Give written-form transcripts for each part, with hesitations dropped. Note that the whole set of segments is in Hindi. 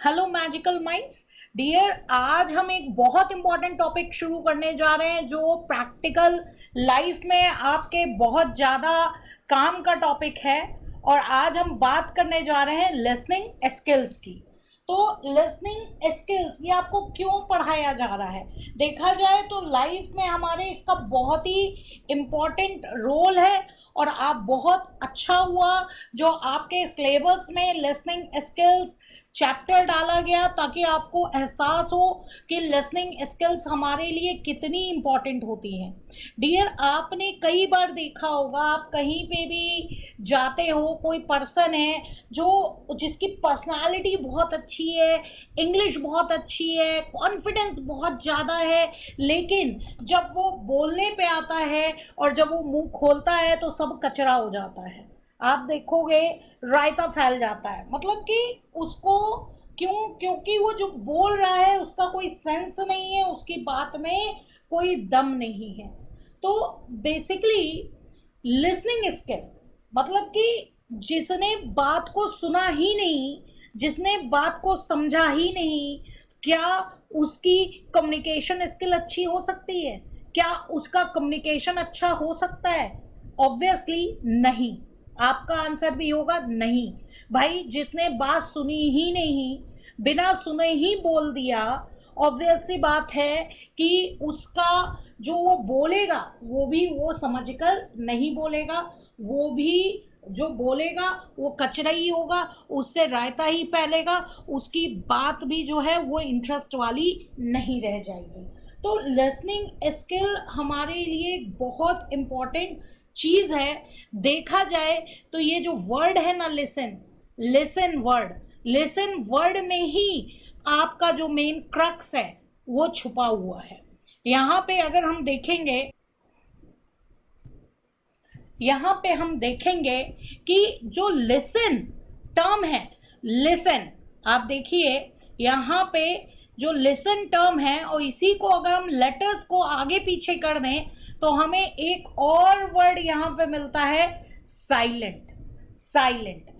हेलो मैजिकल माइंड्स डियर, आज हम एक बहुत इंपॉर्टेंट टॉपिक शुरू करने जा रहे हैं जो प्रैक्टिकल लाइफ में आपके बहुत ज़्यादा काम का टॉपिक है। और आज हम बात करने जा रहे हैं लिसनिंग स्किल्स की। तो लिसनिंग स्किल्स ये आपको क्यों पढ़ाया जा रहा है? देखा जाए तो लाइफ में हमारे इसका बहुत ही इम्पॉर्टेंट रोल है। और आप बहुत अच्छा हुआ जो आपके सिलेबस में लिसनिंग स्किल्स चैप्टर डाला गया, ताकि आपको एहसास हो कि लिसनिंग स्किल्स हमारे लिए कितनी इम्पॉर्टेंट होती हैं। डियर, आपने कई बार देखा होगा, आप कहीं पे भी जाते हो, कोई पर्सन है जिसकी पर्सनालिटी बहुत अच्छी है, इंग्लिश बहुत अच्छी है, कॉन्फिडेंस बहुत ज़्यादा है, लेकिन जब वो बोलने पे आता है और जब वो मुंह खोलता है तो सब कचरा हो जाता है। आप देखोगे रायता फैल जाता है। मतलब कि उसको क्योंकि वो जो बोल रहा है उसका कोई सेंस नहीं है, उसकी बात में कोई दम नहीं है। तो बेसिकली लिसनिंग स्किल मतलब कि जिसने बात को सुना ही नहीं, जिसने बात को समझा ही नहीं, क्या उसकी कम्युनिकेशन स्किल अच्छी हो सकती है? क्या उसका कम्युनिकेशन अच्छा हो सकता है? ऑब्वियसली नहीं। आपका आंसर भी होगा नहीं। भाई, जिसने बात सुनी ही नहीं, बिना सुने ही बोल दिया, ऑब्वियस सी बात है कि उसका जो वो बोलेगा वो भी वो समझकर नहीं बोलेगा। वो भी जो बोलेगा वो कचरा ही होगा, उससे रायता ही फैलेगा, उसकी बात भी जो है वो इंटरेस्ट वाली नहीं रह जाएगी। तो लिसनिंग स्किल हमारे लिए बहुत इम्पॉर्टेंट चीज़ है। देखा जाए तो ये जो वर्ड है ना, लिसन वर्ड में ही आपका जो मेन क्रक्स है वो छुपा हुआ है। यहाँ पे अगर हम देखेंगे, यहाँ पे हम देखेंगे कि जो लिसन टर्म है, लिसन, आप देखिए यहाँ पे जो लिसन टर्म है, और इसी को अगर हम लेटर्स को आगे पीछे कर दें तो हमें एक और वर्ड यहाँ पे मिलता है, साइलेंट।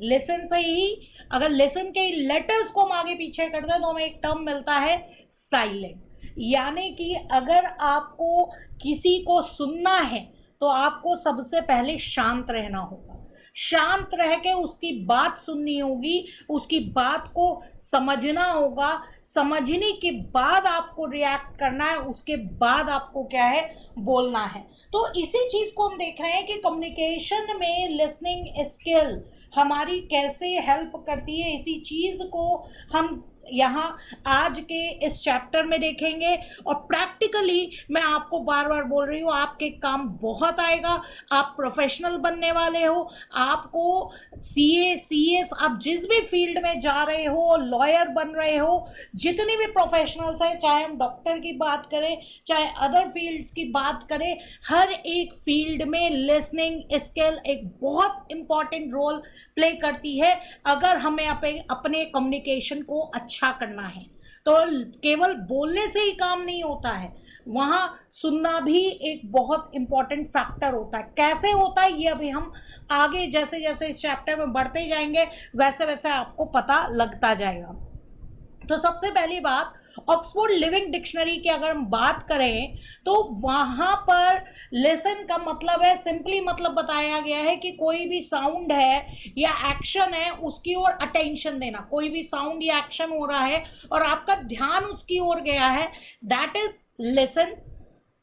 लिसन से ही अगर लिसन के लेटर्स को हम आगे पीछे कर दें तो हमें एक टर्म मिलता है, साइलेंट। यानी कि अगर आपको किसी को सुनना है तो आपको सबसे पहले शांत रहना होगा। शांत रह के उसकी बात सुननी होगी, उसकी बात को समझना होगा, समझने के बाद आपको रिएक्ट करना है, उसके बाद आपको क्या है, बोलना है। तो इसी चीज को हम देख रहे हैं कि कम्युनिकेशन में लिसनिंग स्किल हमारी कैसे हेल्प करती है। इसी चीज को हम यहाँ आज के इस चैप्टर में देखेंगे। और प्रैक्टिकली मैं आपको बार बार बोल रही हूँ, आपके काम बहुत आएगा। आप प्रोफेशनल बनने वाले हो, आपको सीए सीएस, आप जिस भी फील्ड में जा रहे हो, लॉयर बन रहे हो, जितने भी प्रोफेशनल्स हैं, चाहे हम डॉक्टर की बात करें, चाहे अदर फील्ड्स की बात करें, हर एक फील्ड में लिसनिंग स्किल एक बहुत इंपॉर्टेंट रोल प्ले करती है। अगर हमें अपने कम्युनिकेशन को अच्छा करना है तो केवल बोलने से ही काम नहीं होता है, वहाँ सुनना भी एक बहुत इंपॉर्टेंट फैक्टर होता है। कैसे होता है ये अभी हम आगे जैसे जैसे इस चैप्टर में बढ़ते जाएंगे वैसे वैसे आपको पता लगता जाएगा। तो सबसे पहली बात, ऑक्सफोर्ड लिविंग डिक्शनरी की अगर हम बात करें तो वहाँ पर लिसन का मतलब है, सिंपली मतलब बताया गया है कि कोई भी साउंड है या एक्शन है उसकी ओर अटेंशन देना। कोई भी साउंड या एक्शन हो रहा है और आपका ध्यान उसकी ओर गया है, दैट इज लिसन।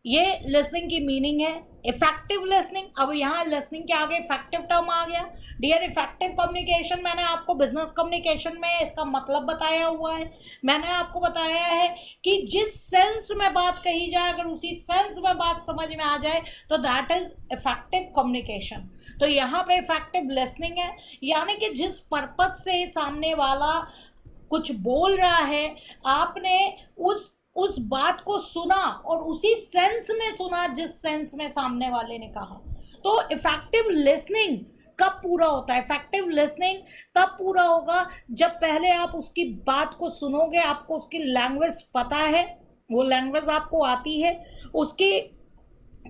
ये लिसनिंग की मीनिंग है। इफेक्टिव लिसनिंग, अब यहाँ लिसनिंग के आगे इफेक्टिव टर्म आ गया। डियर, इफेक्टिव कम्युनिकेशन मैंने आपको बिजनेस कम्युनिकेशन में इसका मतलब बताया हुआ है। मैंने आपको बताया है कि जिस सेंस में बात कही जाए, अगर उसी सेंस में बात समझ में आ जाए तो दैट इज इफेक्टिव कम्युनिकेशन। तो यहाँ पे इफेक्टिव लिसनिंग है, यानी कि जिस पर्पज से सामने वाला कुछ बोल रहा है, आपने उस बात को सुना और उसी सेंस में सुना जिस सेंस में सामने वाले ने कहा। तो इफेक्टिव लिसनिंग कब पूरा होता है? इफेक्टिव लिसनिंग तब पूरा होगा जब पहले आप उसकी बात को सुनोगे, आपको उसकी लैंग्वेज पता है, वो लैंग्वेज आपको आती है, उसकी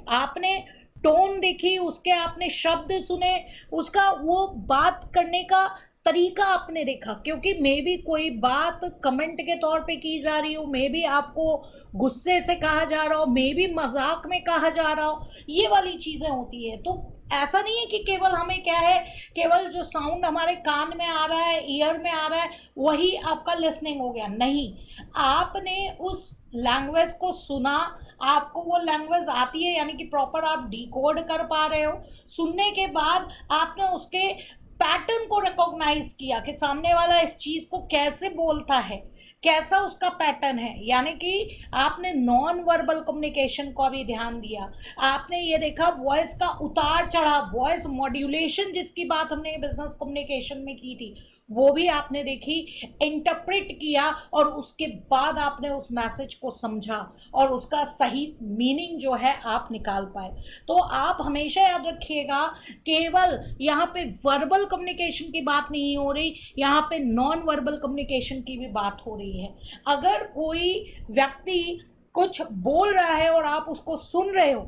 आपने टोन देखी, उसके आपने शब्द सुने, उसका वो बात करने का तरीका आपने देखा, क्योंकि मे बी कोई बात कमेंट के तौर पे की जा रही हो, मे बी आपको गुस्से से कहा जा रहा हो, मे बी मजाक में कहा जा रहा हो, ये वाली चीजें होती है। तो ऐसा नहीं है कि केवल हमें क्या है, केवल जो साउंड हमारे कान में आ रहा है, ईयर में आ रहा है, वही आपका लिसनिंग हो गया। नहीं, आपने उस लैंग्वेज को सुना, आपको वो लैंग्वेज आती है, यानी कि प्रॉपर आप डिकोड कर पा रहे हो। सुनने के बाद आपने उसके पैटर्न को रिकॉग्नाइज किया कि सामने वाला इस चीज को कैसे बोलता है, कैसा उसका पैटर्न है, यानी कि आपने नॉन वर्बल कम्युनिकेशन को भी ध्यान दिया। आपने ये देखा वॉइस का उतार चढ़ाव, वॉइस मॉड्यूलेशन जिसकी बात हमने बिजनेस कम्युनिकेशन में की थी, वो भी आपने देखी, इंटरप्रेट किया, और उसके बाद आपने उस मैसेज को समझा और उसका सही मीनिंग जो है आप निकाल पाए। तो आप हमेशा याद रखिएगा, केवल यहाँ पे वर्बल कम्युनिकेशन की बात नहीं हो रही, यहाँ पे नॉन वर्बल कम्युनिकेशन की भी बात हो रही है। अगर कोई व्यक्ति कुछ बोल रहा है और आप उसको सुन रहे हो,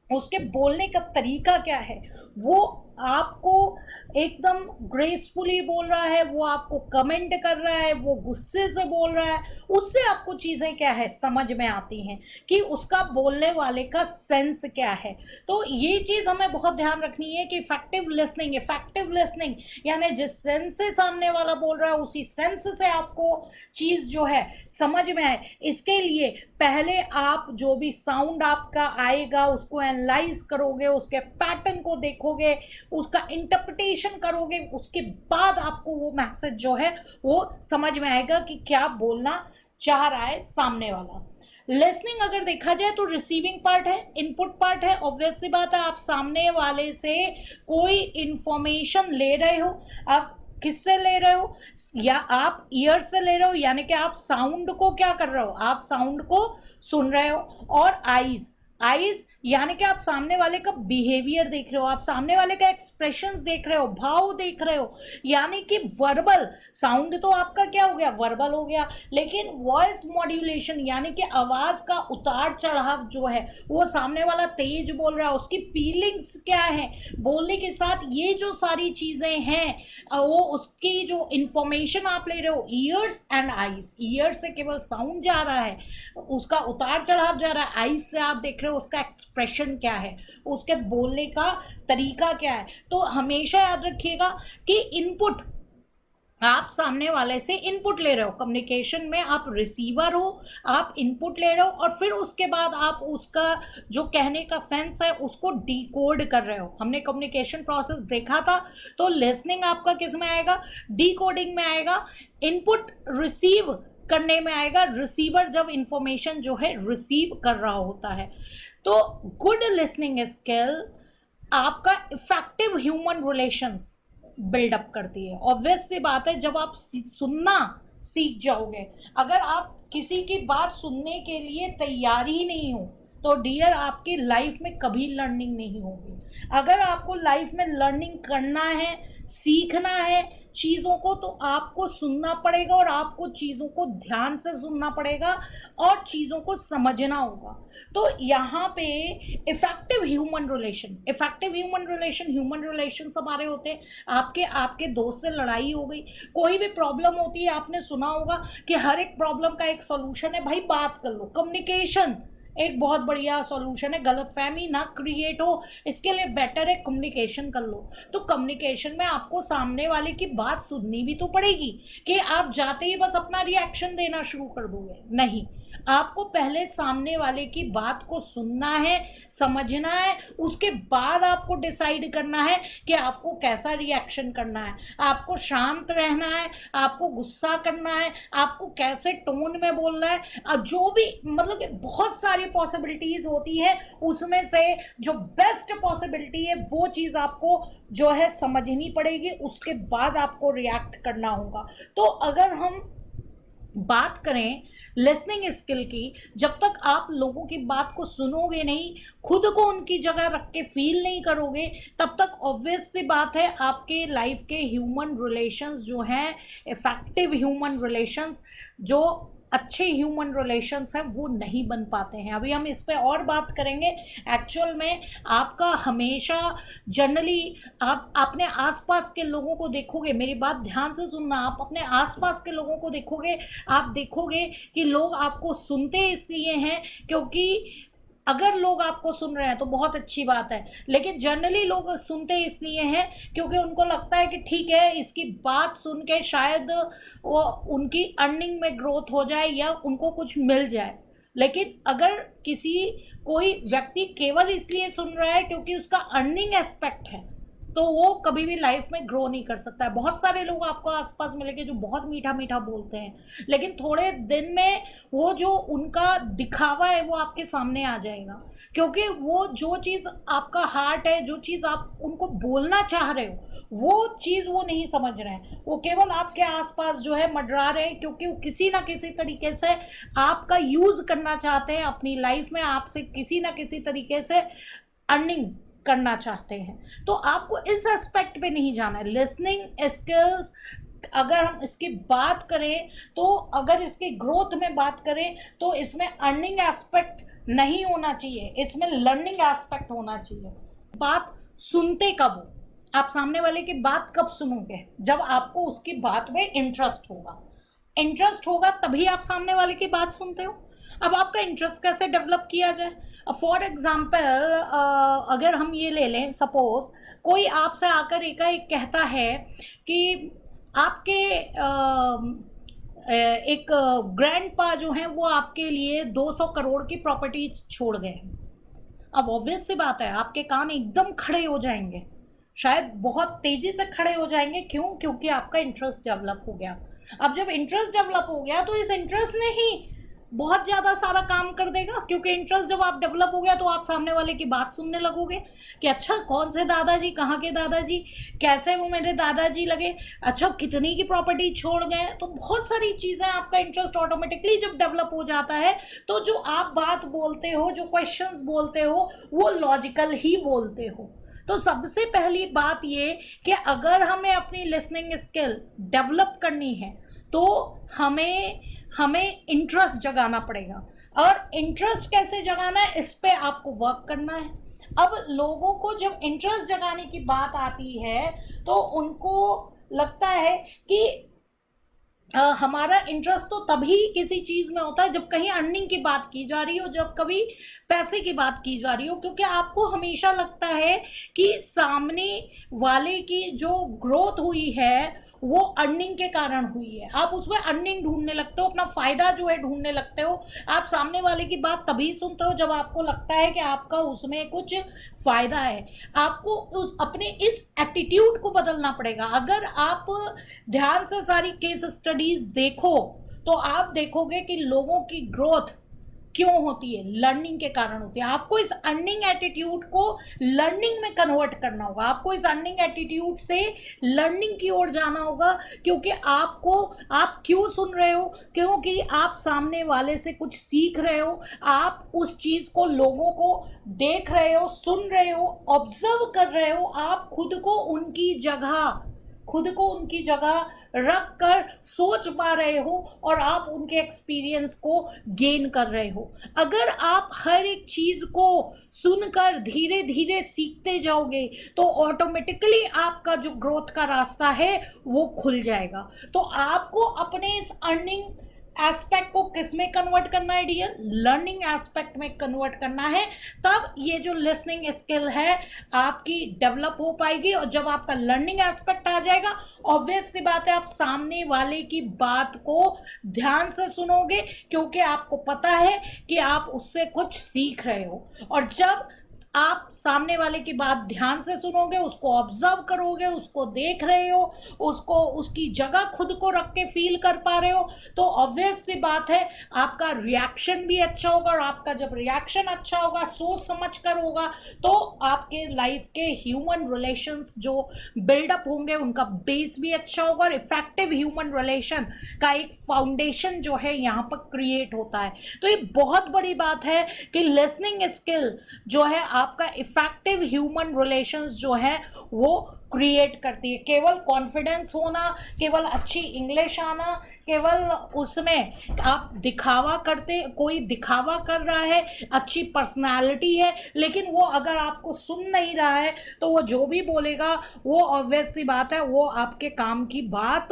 उसके बोलने का तरीका क्या है, वो आपको एकदम ग्रेसफुली बोल रहा है, वो आपको कमेंट कर रहा है, वो गुस्से से बोल रहा है, उससे आपको चीज़ें क्या है समझ में आती हैं कि उसका बोलने वाले का सेंस क्या है। तो ये चीज़ हमें बहुत ध्यान रखनी है कि इफेक्टिव लिसनिंग यानी जिस सेंस से सामने वाला बोल रहा है उसी सेंस से आपको चीज़ जो है समझ में आए। इसके लिए पहले आप जो भी साउंड आपका आएगा उसको एनालाइज करोगे, उसके पैटर्न को देखोगे, उसका इंटरप्रिटेशन करोगे, उसके बाद आपको वो मैसेज जो है वो समझ में आएगा कि क्या बोलना चाह रहा है सामने वाला। लिसनिंग अगर देखा जाए तो रिसीविंग पार्ट है, इनपुट पार्ट है। ऑब्वियस सी बात है, आप सामने वाले से कोई इंफॉर्मेशन ले रहे हो, आप किससे ले रहे हो, या आप ईयर से ले रहे हो, यानी कि आप साउंड को क्या कर रहे हो, आप साउंड को सुन रहे हो। और आईज यानी कि आप सामने वाले का बिहेवियर देख रहे हो, आप सामने वाले का एक्सप्रेशंस देख रहे हो, भाव देख रहे हो। यानी कि वर्बल साउंड तो आपका क्या हो गया, वर्बल हो गया, लेकिन वॉइस मॉड्यूलेशन यानी कि आवाज का उतार चढ़ाव जो है, वो सामने वाला तेज बोल रहा है, उसकी फीलिंग्स क्या है बोलने के साथ, ये जो सारी चीजें हैं वो उसकी जो इंफॉर्मेशन आप ले रहे हो। ईयर्स एंड आईज, ईयर से केवल साउंड जा रहा है, उसका उतार चढ़ाव जा रहा है, आईज से आप देख रहे हो उसका एक्सप्रेशन क्या है, उसके बोलने का तरीका क्या है। तो हमेशा याद रखिएगा कि इनपुट, आप सामने वाले से इनपुट ले रहे हो, कम्युनिकेशन में आप रिसीवर हो, आप इनपुट ले रहे हो, और फिर उसके बाद आप उसका जो कहने का सेंस है उसको डिकोड कर रहे हो। हमने कम्युनिकेशन प्रोसेस देखा था, तो लिसनिंग आपका किस में आएगा, डिकोडिंग में आएगा, इनपुट रिसीव करने में आएगा, रिसीवर जब इंफॉर्मेशन जो है रिसीव कर रहा होता है। तो गुड लिसनिंग स्किल आपका इफेक्टिव ह्यूमन रिलेशंस बिल्डअप करती है। ऑब्वियस सी बात है, जब आप सुनना सीख जाओगे, अगर आप किसी की बात सुनने के लिए तैयार ही नहीं हो तो डियर आपकी लाइफ में कभी लर्निंग नहीं होगी। अगर आपको लाइफ में लर्निंग करना है, सीखना है चीज़ों को, तो आपको सुनना पड़ेगा, और आपको चीज़ों को ध्यान से सुनना पड़ेगा और चीज़ों को समझना होगा। तो यहाँ पे इफेक्टिव ह्यूमन रिलेशन हमारे होते हैं, आपके दोस्त से लड़ाई हो गई, कोई भी प्रॉब्लम होती है, आपने सुना होगा कि हर एक प्रॉब्लम का एक सॉल्यूशन है, भाई बात कर लो। कम्युनिकेशन एक बहुत बढ़िया सॉल्यूशन है, गलतफहमी ना क्रिएट हो, इसके लिए बेटर है कम्युनिकेशन कर लो। तो कम्युनिकेशन में आपको सामने वाले की बात सुननी भी तो पड़ेगी, कि आप जाते ही बस अपना रिएक्शन देना शुरू कर दोगे, नहीं, आपको पहले सामने वाले की बात को सुनना है, समझना है, उसके बाद आपको डिसाइड करना है कि आपको कैसा रिएक्शन करना है, आपको शांत रहना है, आपको गुस्सा करना है, आपको कैसे टोन में बोलना है, जो भी मतलब बहुत सारी पॉसिबिलिटीज होती है, उसमें से जो बेस्ट पॉसिबिलिटी है वो चीज़ आपको जो है समझनी पड़ेगी, उसके बाद आपको रिएक्ट करना होगा। तो अगर हम बात करें लिसनिंग स्किल की, जब तक आप लोगों की बात को सुनोगे नहीं, खुद को उनकी जगह रख के फील नहीं करोगे, तब तक ऑब्वियस सी बात है आपके लाइफ के ह्यूमन रिलेशंस जो हैं, इफेक्टिव ह्यूमन रिलेशंस जो अच्छे ह्यूमन रिलेशंस हैं वो नहीं बन पाते हैं। अभी हम इस पे और बात करेंगे। एक्चुअल में आपका हमेशा जनरली आप अपने आसपास के लोगों को देखोगे, मेरी बात ध्यान से सुनना, आप अपने आसपास के लोगों को देखोगे, आप देखोगे कि लोग आपको सुनते इसलिए हैं क्योंकि अगर लोग आपको सुन रहे हैं तो बहुत अच्छी बात है, लेकिन जनरली लोग सुनते इसलिए हैं क्योंकि उनको लगता है कि ठीक है इसकी बात सुन के शायद वो उनकी अर्निंग में ग्रोथ हो जाए या उनको कुछ मिल जाए। लेकिन अगर कोई व्यक्ति केवल इसलिए सुन रहा है क्योंकि उसका अर्निंग एस्पेक्ट है तो वो कभी भी लाइफ में ग्रो नहीं कर सकता है। बहुत सारे लोग आपको आसपास मिलेंगे जो बहुत मीठा मीठा बोलते हैं, लेकिन थोड़े दिन में वो जो उनका दिखावा है वो आपके सामने आ जाएगा, क्योंकि वो जो चीज़ आपका हार्ट है, जो चीज़ आप उनको बोलना चाह रहे हो वो चीज़ वो नहीं समझ रहे हैं। वो केवल आपके आसपास जो है मंडरा रहे हैं क्योंकि वो किसी ना किसी तरीके से आपका यूज़ करना चाहते हैं अपनी लाइफ में, आपसे किसी ना किसी तरीके से अर्निंग करना चाहते हैं। तो आपको इस एस्पेक्ट पे नहीं जाना है। लिसनिंग स्किल्स अगर हम इसकी बात करें तो अगर इसकी ग्रोथ में बात करें तो इसमें अर्निंग एस्पेक्ट नहीं होना चाहिए, इसमें लर्निंग एस्पेक्ट होना चाहिए। बात सुनते कब हो, आप सामने वाले की बात कब सुनोगे? जब आपको उसकी बात में इंटरेस्ट होगा। इंटरेस्ट होगा तभी आप सामने वाले की बात सुनते हो। अब आपका इंटरेस्ट कैसे डेवलप किया जाए? फॉर एग्जाम्पल अगर हम ये ले लें, सपोज कोई आपसे आकर एकाएक कहता है कि आपके एक ग्रैंड पा जो हैं वो आपके लिए 200 करोड़ की प्रॉपर्टी छोड़ गए। अब ऑब्वियस सी बात है आपके कान एकदम खड़े हो जाएंगे, शायद बहुत तेजी से खड़े हो जाएंगे। क्यों? क्योंकि आपका इंटरेस्ट डेवलप हो गया। अब जब इंटरेस्ट डेवलप हो गया तो इस इंटरेस्ट ने ही बहुत ज़्यादा सारा काम कर देगा, क्योंकि इंटरेस्ट जब आप डेवलप हो गया तो आप सामने वाले की बात सुनने लगोगे कि अच्छा कौन से दादाजी, कहाँ के दादाजी, कैसे वो मेरे दादाजी लगे, अच्छा कितनी की प्रॉपर्टी छोड़ गए। तो बहुत सारी चीज़ें, आपका इंटरेस्ट ऑटोमेटिकली जब डेवलप हो जाता है तो जो आप बात बोलते हो, जो क्वेश्चंस बोलते हो वो लॉजिकल ही बोलते हो। तो सबसे पहली बात ये कि अगर हमें अपनी लिसनिंग स्किल डेवलप करनी है तो हमें इंटरेस्ट जगाना पड़ेगा। और इंटरेस्ट कैसे जगाना है, इस पे आपको वर्क करना है। अब लोगों को जब इंटरेस्ट जगाने की बात आती है तो उनको लगता है कि हमारा इंटरेस्ट तो तभी किसी चीज़ में होता है जब कहीं अर्निंग की बात की जा रही हो, जब कभी पैसे की बात की जा रही हो, क्योंकि आपको हमेशा लगता है कि सामने वाले की जो ग्रोथ हुई है वो अर्निंग के कारण हुई है। आप उसमें अर्निंग ढूंढने लगते हो, अपना फ़ायदा जो है ढूंढने लगते हो। आप सामने वाले की बात तभी सुनते हो जब आपको लगता है कि आपका उसमें कुछ फ़ायदा है। आपको अपने इस एटीट्यूड को बदलना पड़ेगा। अगर आप ध्यान से सारी केस स्टडीज देखो तो आप देखोगे कि लोगों की ग्रोथ क्यों होती है, लर्निंग के कारण होती है। आपको इस अर्निंग एटीट्यूड को लर्निंग में कन्वर्ट करना होगा। आपको इस अर्निंग एटीट्यूड से लर्निंग की ओर जाना होगा, क्योंकि आप क्यों सुन रहे हो? क्योंकि आप सामने वाले से कुछ सीख रहे हो, आप उस चीज़ को, लोगों को देख रहे हो, सुन रहे हो, ऑब्जर्व कर रहे हो। आप खुद को उनकी जगह रख कर सोच पा रहे हो और आप उनके एक्सपीरियंस को गेन कर रहे हो। अगर आप हर एक चीज़ को सुनकर धीरे धीरे सीखते जाओगे तो ऑटोमेटिकली आपका जो ग्रोथ का रास्ता है वो खुल जाएगा। तो आपको अपने इस अर्निंग एस्पेक्ट को किस में कन्वर्ट करना है डियर? लर्निंग एस्पेक्ट में कन्वर्ट करना है। तब ये जो लिसनिंग स्किल है आपकी डेवलप हो पाएगी। और जब आपका लर्निंग एस्पेक्ट आ जाएगा, ऑब्वियस सी बात है आप सामने वाले की बात को ध्यान से सुनोगे, क्योंकि आपको पता है कि आप उससे कुछ सीख रहे हो। और जब आप सामने वाले की बात ध्यान से सुनोगे, उसको ऑब्जर्व करोगे, उसको देख रहे हो, उसको उसकी जगह खुद को रख के फील कर पा रहे हो, तो ऑब्वियस सी बात है आपका रिएक्शन भी अच्छा होगा। और आपका जब रिएक्शन अच्छा होगा, सोच समझ कर होगा, तो आपके लाइफ के ह्यूमन रिलेशंस जो बिल्डअप होंगे उनका बेस भी अच्छा होगा। और इफेक्टिव ह्यूमन रिलेशन का एक फाउंडेशन जो है यहाँ पर क्रिएट होता है। तो ये बहुत बड़ी बात है कि लिसनिंग स्किल जो है आपका इफेक्टिव ह्यूमन रिलेशंस जो है वो क्रिएट करती है। केवल कॉन्फिडेंस होना, केवल अच्छी इंग्लिश आना, केवल उसमें आप दिखावा करते, कोई दिखावा कर रहा है, अच्छी पर्सनालिटी है, लेकिन वो अगर आपको सुन नहीं रहा है तो वो जो भी बोलेगा वो ऑब्वियस सी बात है वो आपके काम की बात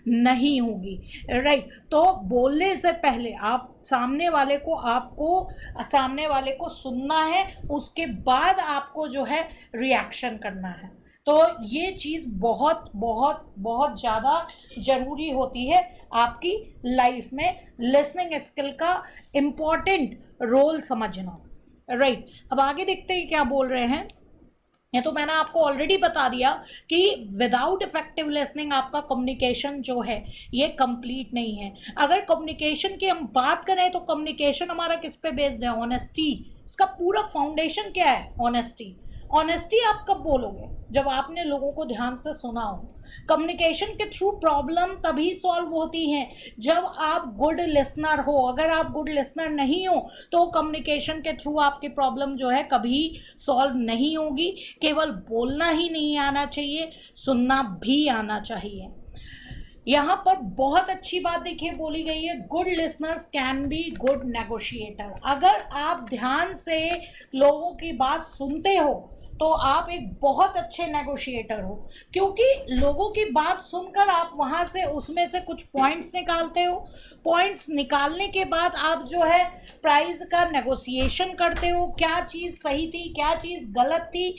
नहीं होगी, राइट। तो बोलने से पहले आप सामने वाले को सुनना है, उसके बाद आपको जो है रिएक्शन करना है। तो ये चीज़ बहुत बहुत बहुत ज़्यादा ज़रूरी होती है आपकी लाइफ में, लिसनिंग स्किल का इम्पॉर्टेंट रोल समझना, राइट। अब आगे देखते हैं क्या बोल रहे हैं। ये तो मैंने आपको ऑलरेडी बता दिया कि विदाउट इफेक्टिव लिसनिंग आपका कम्युनिकेशन जो है ये कंप्लीट नहीं है। अगर कम्युनिकेशन की हम बात करें तो कम्युनिकेशन हमारा किस पे बेस्ड है? ऑनेस्टी। इसका पूरा फाउंडेशन क्या है? ऑनेस्टी। ऑनेस्टी आप कब बोलोगे? जब आपने लोगों को ध्यान से सुना हो। कम्युनिकेशन के थ्रू प्रॉब्लम तभी सॉल्व होती हैं जब आप गुड लिसनर हो। अगर आप गुड लिसनर नहीं हो तो कम्युनिकेशन के थ्रू आपकी प्रॉब्लम जो है कभी सॉल्व नहीं होगी। केवल बोलना ही नहीं आना चाहिए, सुनना भी आना चाहिए। यहाँ पर बहुत अच्छी बात देखिए बोली गई है, good listeners can be good negotiator. अगर आप ध्यान से लोगों की बात सुनते हो तो आप एक बहुत अच्छे नेगोशिएटर हो, क्योंकि लोगों की बात सुनकर आप वहाँ से उसमें से कुछ पॉइंट्स निकालते हो। पॉइंट्स निकालने के बाद आप जो है प्राइस का नेगोशिएशन करते हो, क्या चीज़ सही थी, क्या चीज़ गलत थी।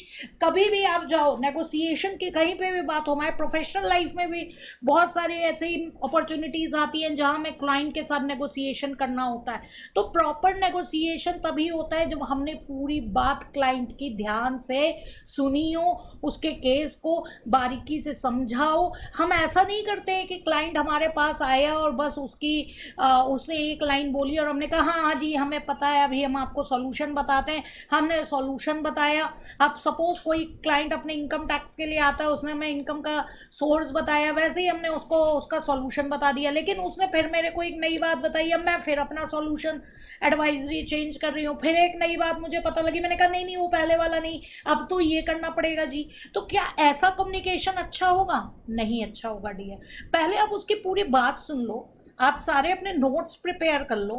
कभी भी आप जाओ नेगोशिएशन की कहीं पे भी बात हो, हमारे प्रोफेशनल लाइफ में भी बहुत सारी ऐसी अपॉर्चुनिटीज़ आती हैं जहाँ हमें क्लाइंट के साथ नेगोशिएशन करना होता है। तो प्रॉपर नेगोशिएशन तभी होता है जब हमने पूरी बात क्लाइंट की ध्यान से सुनी हो, उसके केस को बारीकी से समझाओ। हम ऐसा नहीं करते कि क्लाइंट हमारे पास आया और बस उसने एक लाइन बोली और हमने कहा हाँ जी हमें पता है, अभी हम आपको सॉल्यूशन बताते हैं। हमने सॉल्यूशन बताया। अब सपोज कोई क्लाइंट अपने इनकम टैक्स के लिए आता है, उसने हमें इनकम का सोर्स बताया, वैसे ही हमने उसको उसका सॉल्यूशन बता दिया, लेकिन उसने फिर मेरे को एक नई बात बताई। अब मैं फिर अपना सॉल्यूशन एडवाइजरी चेंज कर रही हूँ, फिर एक नई बात मुझे पता लगी, मैंने कहा नहीं वो पहले वाला नहीं, अब तो ये करना पड़ेगा जी। तो क्या ऐसा कम्युनिकेशन अच्छा होगा? नहीं अच्छा होगा डियर। पहले आप उसकी पूरी बात सुन लो, आप सारे अपने नोट्स प्रिपेयर कर लो,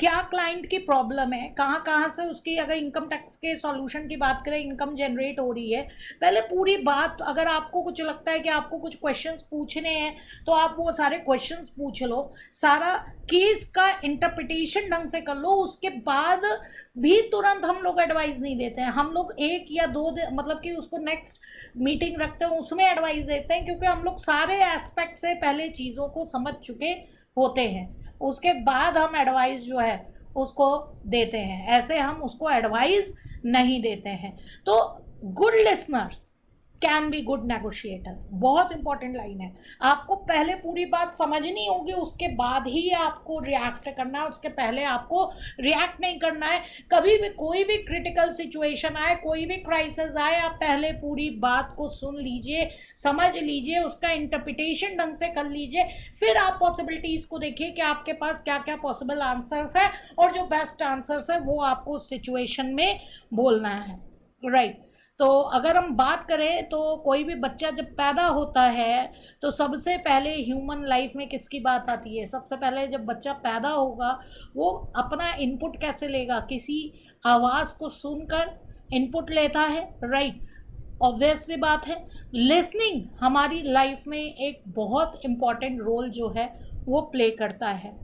क्या क्लाइंट की प्रॉब्लम है, कहाँ कहाँ से उसकी, अगर इनकम टैक्स के सॉल्यूशन की बात करें, इनकम जनरेट हो रही है, पहले पूरी बात। अगर आपको कुछ लगता है कि आपको कुछ क्वेश्चंस पूछने हैं तो आप वो सारे क्वेश्चंस पूछ लो, सारा केस का इंटरप्रिटेशन ढंग से कर लो। उसके बाद भी तुरंत हम लोग एडवाइस नहीं देते हैं, हम लोग 1 या 2 दिन मतलब कि उसको नेक्स्ट मीटिंग रखते हैं उसमें एडवाइस देते हैं, क्योंकि हम लोग सारे एस्पेक्ट से पहले चीज़ों को समझ चुके होते हैं। उसके बाद हम एडवाइस जो है उसको देते हैं, ऐसे हम उसको एडवाइस नहीं देते हैं। तो good listeners can be good negotiator, बहुत इंपॉर्टेंट लाइन है। आपको पहले पूरी बात समझनी होगी, उसके बाद ही आपको रिएक्ट करना है, उसके पहले आपको रिएक्ट नहीं करना है। कभी भी कोई भी क्रिटिकल सिचुएशन आए, कोई भी क्राइसिस आए, आप पहले पूरी बात को सुन लीजिए, समझ लीजिए, उसका इंटरप्रिटेशन ढंग से कर लीजिए, फिर आप पॉसिबिलिटीज़ को देखिए कि आपके पास क्या क्या पॉसिबल आंसर्स है और जो बेस्ट आंसर्स है वो आपको उस सिचुएशन में बोलना है, राइट। तो अगर हम बात करें तो कोई भी बच्चा जब पैदा होता है तो सबसे पहले ह्यूमन लाइफ में किसकी बात आती है? सबसे पहले जब बच्चा पैदा होगा वो अपना इनपुट कैसे लेगा? किसी आवाज़ को सुनकर इनपुट लेता है, राइट। ऑब्वियस सी बात है, लिसनिंग हमारी लाइफ में एक बहुत इम्पॉर्टेंट रोल जो है वो प्ले करता है।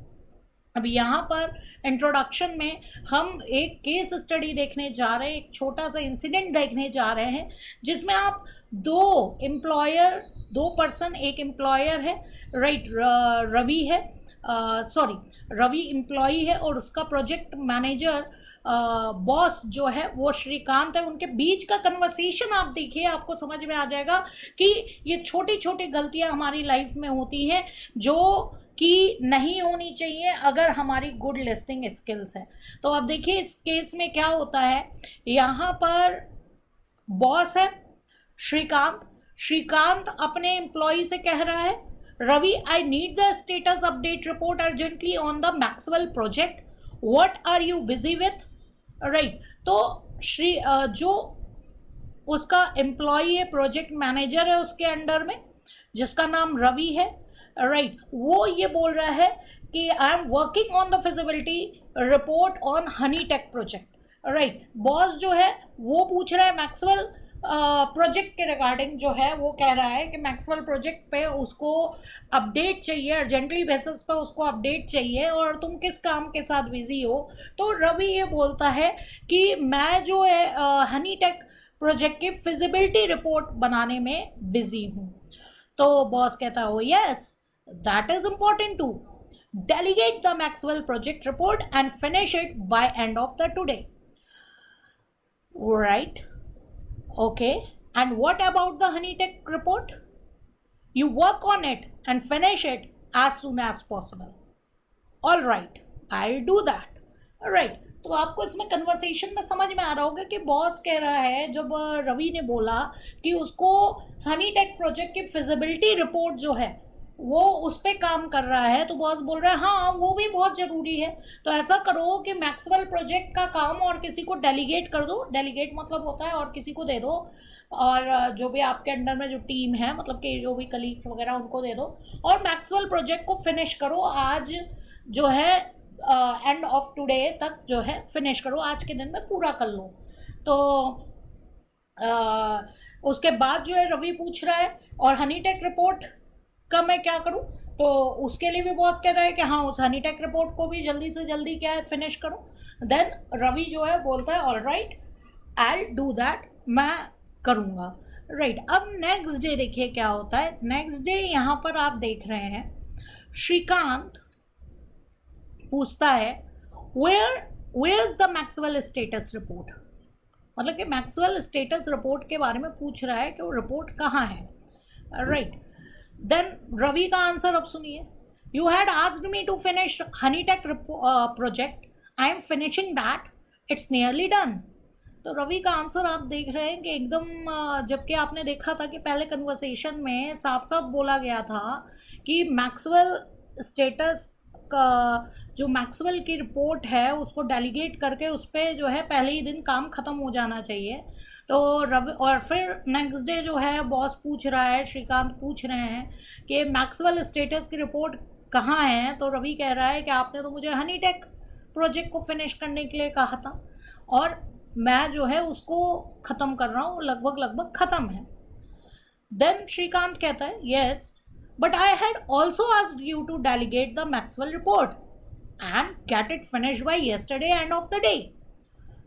अब यहाँ पर इंट्रोडक्शन में हम एक केस स्टडी देखने जा रहे हैं, एक छोटा सा इंसिडेंट देखने जा रहे हैं जिसमें आप दो पर्सन, एक एम्प्लॉयर है, राइट, रवि है, रवि एम्प्लॉई है और उसका प्रोजेक्ट मैनेजर बॉस जो है वो श्रीकांत है। उनके बीच का कन्वर्सेशन आप देखिए, आपको समझ में आ जाएगा कि ये छोटी छोटी गलतियां हमारी लाइफ में होती हैं जो कि नहीं होनी चाहिए अगर हमारी गुड लिसनिंग स्किल्स है। तो अब देखिए इस केस में क्या होता है। यहाँ पर बॉस है श्रीकांत अपने एम्प्लॉय से कह रहा है, Ravi I need the status update report urgently on the Maxwell project, what are you busy with, right. तो जो उसका एम्प्लॉई है, प्रोजेक्ट मैनेजर है उसके अंडर में, जिसका नाम रवि है, राइट। वो ये बोल रहा है कि I am working on the feasibility report on Honey tech project, right. Boss जो है वो पूछ रहा है मैक्सवेल प्रोजेक्ट के रिगार्डिंग, जो है वो कह रहा है कि मैक्सवेल प्रोजेक्ट पे उसको अपडेट चाहिए, अर्जेंटली बेसिस पे उसको अपडेट चाहिए, और तुम किस काम के साथ बिजी हो। तो रवि ये बोलता है कि मैं जो है हनी टेक प्रोजेक्ट की फिजिबिलिटी रिपोर्ट बनाने में बिजी हूँ। तो बॉस कहता है, oh yes, that is important to delegate the Maxwell project report and finish it by end of the today, right? Okay, and what about the HoneyTech report? You work on it and finish it as soon as possible. All right, I'll do that. Right right. तो आपको इसमें कन्वर्सेशन में समझ में आ रहा होगा कि बॉस कह रहा है, जब रवि ने बोला कि उसको हनी टेक प्रोजेक्ट की फिजिबिलिटी रिपोर्ट जो है वो उस पर काम कर रहा है, तो बॉस बोल रहा है हाँ वो भी बहुत ज़रूरी है, तो ऐसा करो कि मैक्सवेल प्रोजेक्ट का काम और किसी को डेलीगेट कर दो। डेलीगेट मतलब होता है और किसी को दे दो, और जो भी आपके अंडर में जो टीम है, मतलब कि जो भी कलीग्स वगैरह उनको दे दो, और मैक्सवेल प्रोजेक्ट को फिनिश करो आज, जो है एंड ऑफ टुडे तक जो है फिनिश करो, आज के दिन में पूरा कर लो। तो उसके बाद जो है रवि पूछ रहा है और हनी टेक रिपोर्ट का मैं क्या करूं, तो उसके लिए भी बॉस कह रहा है कि हाँ उस हनी टेक रिपोर्ट को भी जल्दी से जल्दी क्या है फिनिश करो। देन रवि जो है बोलता है, all right I do that, मैं करूँगा, राइट। अब नेक्स्ट डे देखिए क्या होता है। नेक्स्ट डे यहाँ पर आप देख रहे हैं श्रीकांत पूछता है, where is the Maxwell status report, मतलब कि मैक्सवेल स्टेटस रिपोर्ट के बारे में पूछ रहा है कि वो रिपोर्ट कहाँ है, राइट। देन रवि का आंसर अब सुनिए, you had asked me to finish honey tech project, I am finishing that, it's nearly done. तो रवि का आंसर आप देख रहे हैं कि एकदम, जबकि आपने देखा था कि पहले कन्वर्सेशन में साफ साफ बोला गया था कि मैक्सवेल स्टेटस का जो मैक्सवेल की रिपोर्ट है उसको डेलीगेट करके उस पर जो है पहले ही दिन काम ख़त्म हो जाना चाहिए। तो रवि, और फिर नेक्स्ट डे जो है बॉस पूछ रहा है, श्रीकांत पूछ रहे हैं कि मैक्सवेल स्टेटस की रिपोर्ट कहाँ है, तो रवि कह रहा है कि आपने तो मुझे हनी टेक प्रोजेक्ट को फिनिश करने के लिए कहा था और मैं जो है उसको ख़त्म कर रहा हूँ, लगभग ख़त्म है। देन श्रीकांत कहता है, yes but I had also asked you to delegate the Maxwell report and get it finished by yesterday end of the day.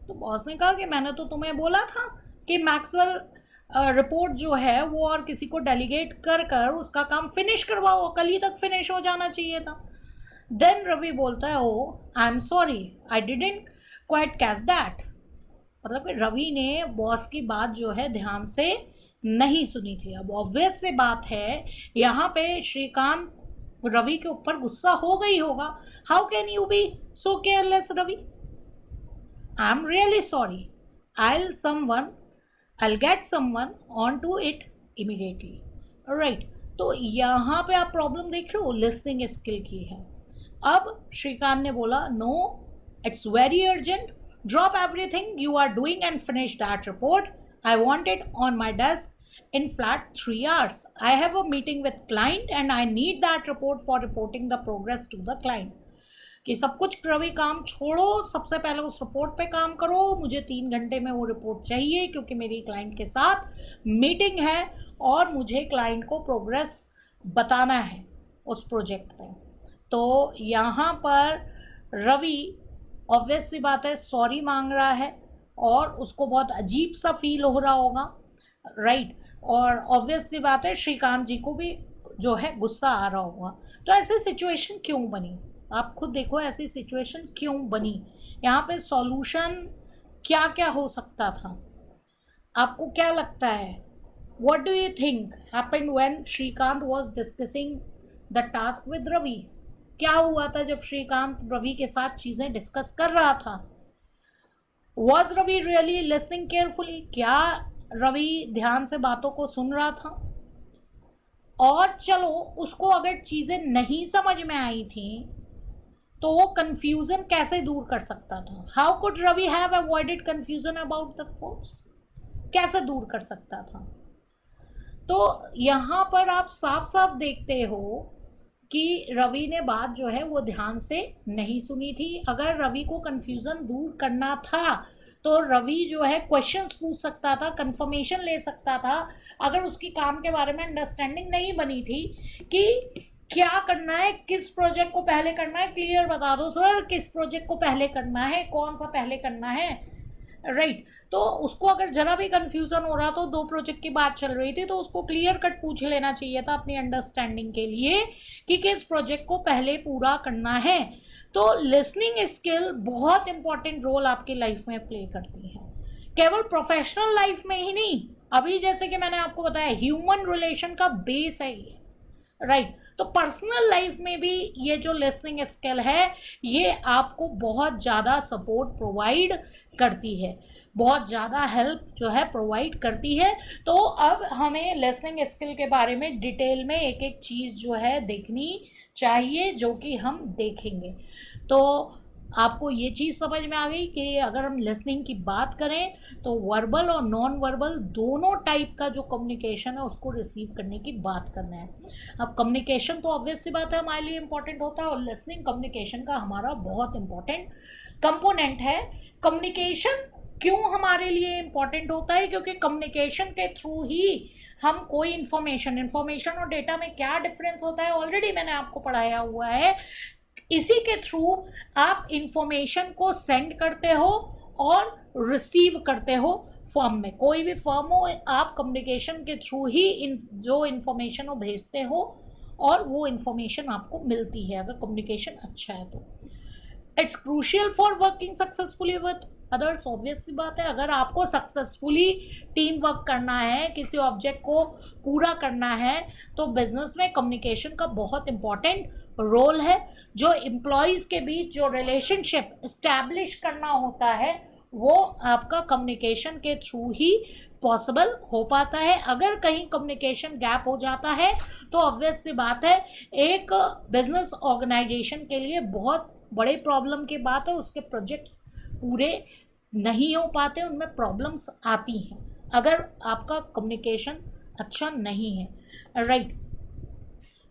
तो बॉस ने कहा कि मैंने तो तुम्हें बोला था कि मैक्सवेल रिपोर्ट जो है वो और किसी को डेलीगेट कर कर उसका काम फिनिश करवाओ, कल ही तक फिनिश हो जाना चाहिए था। देन रवि बोलता है, oh I am sorry I didn't quite catch that, मतलब कि रवि ने बॉस की बात जो है ध्यान से नहीं सुनी थी। अब ऑब्वियस से बात है, यहाँ पे श्रीकांत रवि के ऊपर गुस्सा हो गई होगा, how can you be so careless Ravi, I am really sorry, I'll get someone onto it immediately, right. तो यहाँ पे आप प्रॉब्लम देख रहे हो, लिसनिंग स्किल की है। अब श्रीकांत ने बोला, no it's very urgent, drop everything you are doing and finish that report, I want it on my desk in flat 3 hours. I have a meeting with client and I need that report for reporting the progress to the client. कि सब कुछ रवि काम छोड़ो, सबसे पहले उस रिपोर्ट पे काम करो, मुझे 3 घंटे में वो रिपोर्ट चाहिए क्योंकि मेरी क्लाइंट के साथ मीटिंग है और मुझे क्लाइंट को प्रोग्रेस बताना है उस प्रोजेक्ट पे। तो यहाँ पर रवि ऑब्वियस सी बात है सॉरी मांग रहा है और उसको बहुत अजीब सा फील हो रहा होगा, राइट। और ऑब्वियस सी बात है श्रीकांत जी को भी जो है गुस्सा आ रहा होगा। तो ऐसी सिचुएशन क्यों बनी, आप खुद देखो ऐसी सिचुएशन क्यों बनी, यहाँ पे सॉल्यूशन क्या क्या हो सकता था, आपको क्या लगता है, what do you think happened when Shrikant was discussing the task with Ravi, क्या हुआ था जब श्रीकांत रवि के साथ चीज़ें डिस्कस कर रहा था। Was Ravi really listening carefully, क्या रवि ध्यान से बातों को सुन रहा था। और चलो उसको अगर चीज़ें नहीं समझ में आई थी तो वो कन्फ्यूज़न कैसे दूर कर सकता था, how could Ravi have avoided confusion about the reports. कैसे दूर कर सकता था। तो यहाँ पर आप साफ साफ देखते हो कि रवि ने बात जो है वो ध्यान से नहीं सुनी थी। अगर रवि को कंफ्यूजन दूर करना था तो रवि जो है क्वेश्चंस पूछ सकता था, कंफर्मेशन ले सकता था। अगर उसकी काम के बारे में अंडरस्टैंडिंग नहीं बनी थी कि क्या करना है, किस प्रोजेक्ट को पहले करना है, क्लियर बता दो सर किस प्रोजेक्ट को पहले करना है, कौन सा पहले करना है, राइट। तो उसको अगर जरा भी कंफ्यूजन हो रहा तो 2 प्रोजेक्ट की बात चल रही थी तो उसको क्लियर कट पूछ लेना चाहिए था अपनी अंडरस्टैंडिंग के लिए कि किस प्रोजेक्ट को पहले पूरा करना है। तो लिसनिंग स्किल बहुत इंपॉर्टेंट रोल आपकी लाइफ में प्ले करती है, केवल प्रोफेशनल लाइफ में ही नहीं। अभी जैसे कि मैंने आपको बताया ह्यूमन रिलेशन का बेस है ये, राइट। तो पर्सनल लाइफ में भी ये जो लिसनिंग स्किल है ये आपको बहुत ज़्यादा सपोर्ट प्रोवाइड करती है, बहुत ज़्यादा हेल्प जो है प्रोवाइड करती है। तो अब हमें लिसनिंग स्किल के बारे में डिटेल में एक एक चीज़ जो है देखनी चाहिए, जो कि हम देखेंगे। तो आपको ये चीज़ समझ में आ गई कि अगर हम लिसनिंग की बात करें तो वर्बल और नॉन वर्बल दोनों टाइप का जो कम्युनिकेशन है उसको रिसीव करने की बात करना है। अब कम्युनिकेशन तो ऑब्वियस सी बात है हमारे लिए इम्पॉर्टेंट होता है और लिसनिंग कम्युनिकेशन का हमारा बहुत इम्पॉर्टेंट कंपोनेंट है। कम्युनिकेशन क्यों हमारे लिए इम्पॉर्टेंट होता है? क्योंकि कम्युनिकेशन के थ्रू ही हम कोई इन्फॉर्मेशन और डेटा में क्या डिफरेंस होता है ऑलरेडी मैंने आपको पढ़ाया हुआ है। इसी के थ्रू आप इंफॉर्मेशन को सेंड करते हो और रिसीव करते हो फर्म में, कोई भी फर्म हो, आप कम्युनिकेशन के थ्रू ही जो इंफॉर्मेशन हो भेजते हो और वो इंफॉर्मेशन आपको मिलती है अगर कम्युनिकेशन अच्छा है तो। It's crucial for working successfully with others. Obvious सी बात है, अगर आपको सक्सेसफुली टीम वर्क करना है, किसी ऑब्जेक्ट को पूरा करना है, तो बिजनेस में कम्युनिकेशन का बहुत इंपॉर्टेंट रोल है। जो एम्प्लॉयज़ के बीच जो रिलेशनशिप इस्टेब्लिश करना होता है वो आपका कम्युनिकेशन के थ्रू ही पॉसिबल हो पाता है। अगर कहीं कम्युनिकेशन गैप हो जाता है तो ऑब्वियस सी बात है एक बिजनेस ऑर्गेनाइजेशन के लिए बहुत बड़े प्रॉब्लम की बात है, उसके प्रोजेक्ट्स पूरे नहीं हो पाते, उनमें प्रॉब्लम्स आती हैं अगर आपका कम्युनिकेशन अच्छा नहीं है, राइट।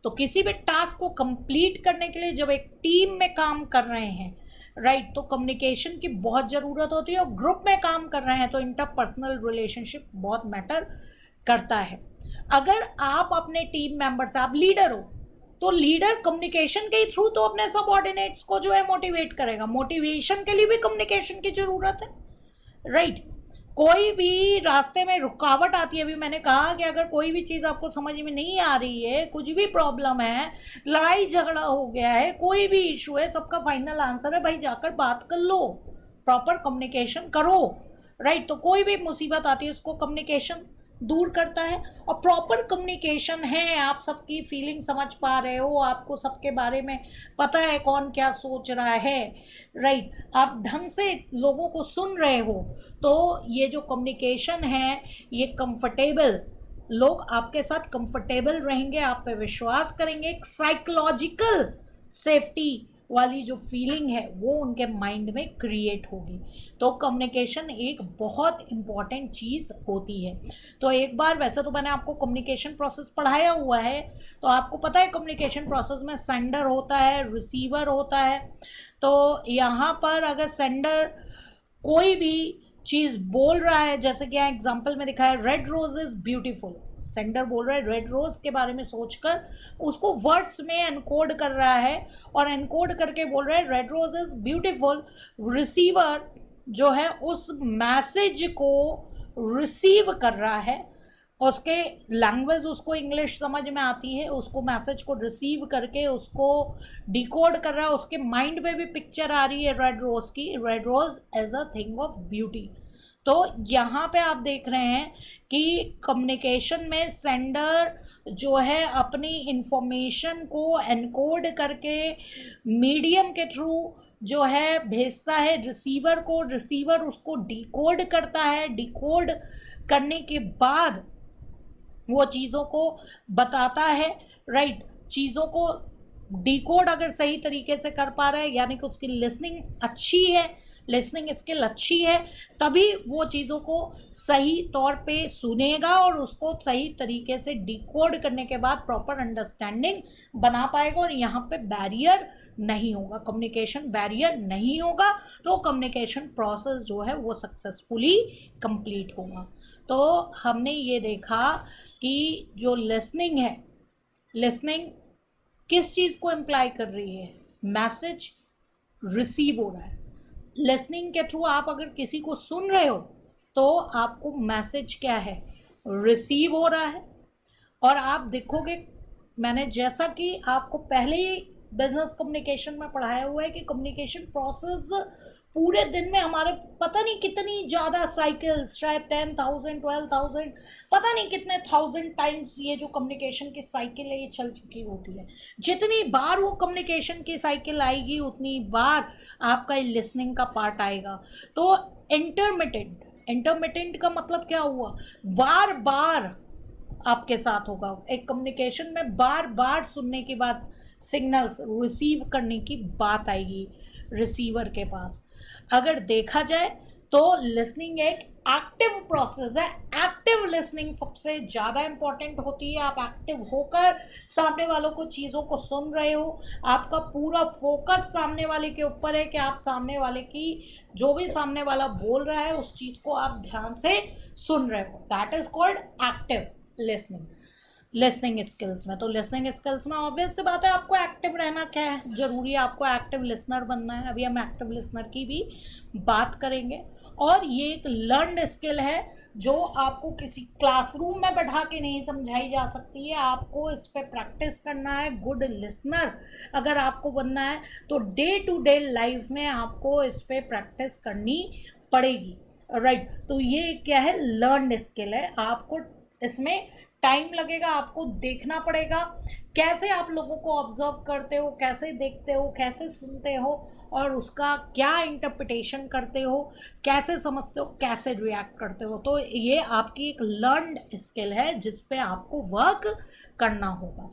तो किसी भी टास्क को कंप्लीट करने के लिए जब एक टीम में काम कर रहे हैं, राइट, तो कम्युनिकेशन की बहुत ज़रूरत होती है और ग्रुप में काम कर रहे हैं तो इंटरपर्सनल रिलेशनशिप बहुत मैटर करता है। अगर आप अपने टीम मेंबर से, आप लीडर हो तो लीडर कम्युनिकेशन के थ्रू तो अपने सबऑर्डिनेट्स को जो है मोटिवेट करेगा, मोटिवेशन के लिए भी कम्युनिकेशन की ज़रूरत है, राइट। कोई भी रास्ते में रुकावट आती है, अभी मैंने कहा कि अगर कोई भी चीज़ आपको समझ में नहीं आ रही है, कुछ भी प्रॉब्लम है, लड़ाई झगड़ा हो गया है, कोई भी इशू है, सबका फाइनल आंसर है भाई जाकर बात कर लो, प्रॉपर कम्युनिकेशन करो, राइट। तो कोई भी मुसीबत आती है उसको कम्युनिकेशन दूर करता है और प्रॉपर कम्युनिकेशन है, आप सबकी फीलिंग समझ पा रहे हो, आपको सबके बारे में पता है कौन क्या सोच रहा है, राइट, आप ढंग से लोगों को सुन रहे हो, तो ये जो कम्युनिकेशन है ये कंफर्टेबल, लोग आपके साथ कंफर्टेबल रहेंगे, आप पे विश्वास करेंगे, एक साइकोलॉजिकल सेफ्टी वाली जो फीलिंग है वो उनके माइंड में क्रिएट होगी। तो कम्युनिकेशन एक बहुत इम्पॉर्टेंट चीज़ होती है। तो एक बार, वैसे तो मैंने आपको कम्युनिकेशन प्रोसेस पढ़ाया हुआ है, तो आपको पता है कम्युनिकेशन प्रोसेस में सेंडर होता है, रिसीवर होता है। तो यहाँ पर अगर सेंडर कोई भी चीज़ बोल रहा है, जैसे कि यहाँ एग्जाम्पल में दिखा है red rose is beautiful, sender बोल रहा है रेड रोज के बारे में सोचकर उसको वर्ड्स में एनकोड कर रहा है और एनकोड करके बोल रहा है red rose is beautiful. Receiver जो है उस मैसेज को रिसीव कर रहा है, उसके लैंग्वेज उसको इंग्लिश समझ में आती है, उसको मैसेज को रिसीव करके उसको डिकोड कर रहा है, उसके माइंड में भी पिक्चर आ रही है रेड रोज की, red rose as a thing of beauty. तो यहाँ पे आप देख रहे हैं कि कम्युनिकेशन में सेंडर जो है अपनी इंफॉर्मेशन को एनकोड करके मीडियम के थ्रू जो है भेजता है रिसीवर को, रिसीवर उसको डिकोड करता है, डिकोड करने के बाद वो चीज़ों को बताता है, राइट। चीज़ों को डिकोड अगर सही तरीके से कर पा रहा है यानी कि उसकी लिसनिंग अच्छी है, लिसनिंग स्किल अच्छी है तभी वो चीज़ों को सही तौर पे सुनेगा और उसको सही तरीके से डिकोड करने के बाद प्रॉपर अंडरस्टैंडिंग बना पाएगा और यहाँ पे बैरियर नहीं होगा, कम्युनिकेशन बैरियर नहीं होगा, तो कम्युनिकेशन प्रोसेस जो है वो सक्सेसफुली कंप्लीट होगा। तो हमने ये देखा कि जो लिसनिंग है, लिसनिंग किस चीज़ को इम्प्लाई कर रही है, मैसेज रिसीव हो रहा है। लिसनिंग के थ्रू आप अगर किसी को सुन रहे हो तो आपको मैसेज क्या है, रिसीव हो रहा है। और आप देखोगे, मैंने जैसा कि आपको पहले ही बिजनेस कम्युनिकेशन में पढ़ाया हुआ है कि कम्युनिकेशन प्रोसेस पूरे दिन में हमारे पता नहीं कितनी ज़्यादा साइकिल्स, शायद 10,000 12,000 पता नहीं कितने 1000 टाइम्स ये जो कम्युनिकेशन की साइकिल है ये चल चुकी होती है। जितनी बार वो कम्युनिकेशन की साइकिल आएगी उतनी बार आपका लिसनिंग का पार्ट आएगा। तो इंटरमिटेंट का मतलब क्या हुआ, बार बार आपके साथ होगा। एक कम्युनिकेशन में बार बार सुनने के बाद सिग्नल्स रिसीव करने की बात आएगी रिसीवर के पास। अगर देखा जाए तो लिसनिंग एक एक्टिव प्रोसेस है। एक्टिव लिसनिंग सबसे ज़्यादा इम्पॉर्टेंट होती है। आप एक्टिव होकर सामने वालों को चीज़ों को सुन रहे हो, आपका पूरा फोकस सामने वाले के ऊपर है कि आप सामने वाले की जो भी सामने वाला बोल रहा है उस चीज़ को आप ध्यान से सुन रहे हो। That is called active listening skills में। तो लिसनिंग स्किल्स में ऑब्वियस सी बात है आपको एक्टिव रहना क्या है, जरूरी है, आपको एक्टिव लिसनर बनना है। अभी हम एक्टिव लिसनर की भी बात करेंगे। और ये एक लर्नड स्किल है जो आपको किसी क्लासरूम में बैठा के नहीं समझाई जा सकती है। आपको इस पर प्रैक्टिस करना है। गुड लिसनर अगर आपको बनना है तो डे टू डे लाइफ में आपको इस पर प्रैक्टिस करनी पड़ेगी, राइट। तो ये क्या है, लर्नड स्किल है। आपको इसमें टाइम लगेगा, आपको देखना पड़ेगा कैसे आप लोगों को ऑब्जर्व करते हो, कैसे देखते हो, कैसे सुनते हो और उसका क्या इंटरप्रिटेशन करते हो, कैसे समझते हो, कैसे रिएक्ट करते हो। तो ये आपकी एक लर्नड स्किल है जिस पे आपको वर्क करना होगा।